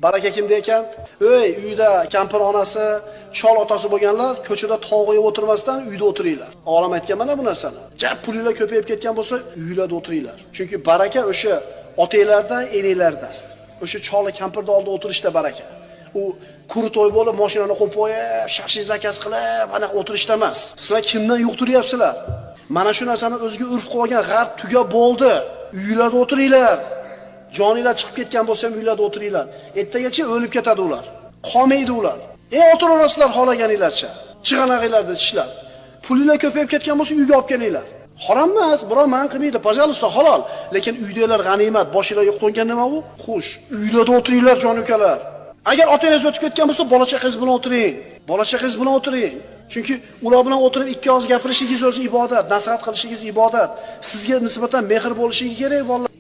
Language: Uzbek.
Baraka kimda ekan? Ey, uyda kampir onasi, chol otasi bo'lganlar ko'chada tog' yeb o'tirmasdan uyda o'tiringlar. Olim aytgan mana bu narsani. Jab pulinglar ko'payib ketgan bo'lsa, uylarda o'tiringlar. Chunki baraka o'sha otanglardan, enanglardan. O'sha chol kampirda oldida o'tirishda baraka. U to'y bo'lib, mashinani qo'yib qo'yib, shaxsiy zakaz qilib, ana o'tirishda emas. Sizlar kimdan yuqtiryapsizlar? Mana shu narsani o'ziga urf qilib olgan g'arb tugab bo'ldi. Uylarda o'tiringlar. Joninglar chiqib ketgan bo'lsa ham uylarda o'tiringlar. Ertagacha o'lib ketadi ular. Qolmaydi ular. O'tiraverasizlar xohlaganinglarcha. Chig'anag'inglarda tishlab. Pulinglar ko'payib ketgan bo'lsa uyga olib kelinglar. Harom emas, birov man qilmaydi, pajalosta halol. Lekin uydagilar g'animat, boshingizga qo'ygan nima u? Xush, uylarda o'tiringlar jon ukalar. Agar otangiz o'tib ketgan bo'lsa, bola chaqangiz bilan o'tiring. Bola chaqangiz bilan o'tiring. Chunki ular bilan o'tirib ikki og'iz gapirishingiz o'zi ibodat, nasihat qilishingiz ibodat. Sizga nisbatan mehr bo'lishi kerak, vallahi.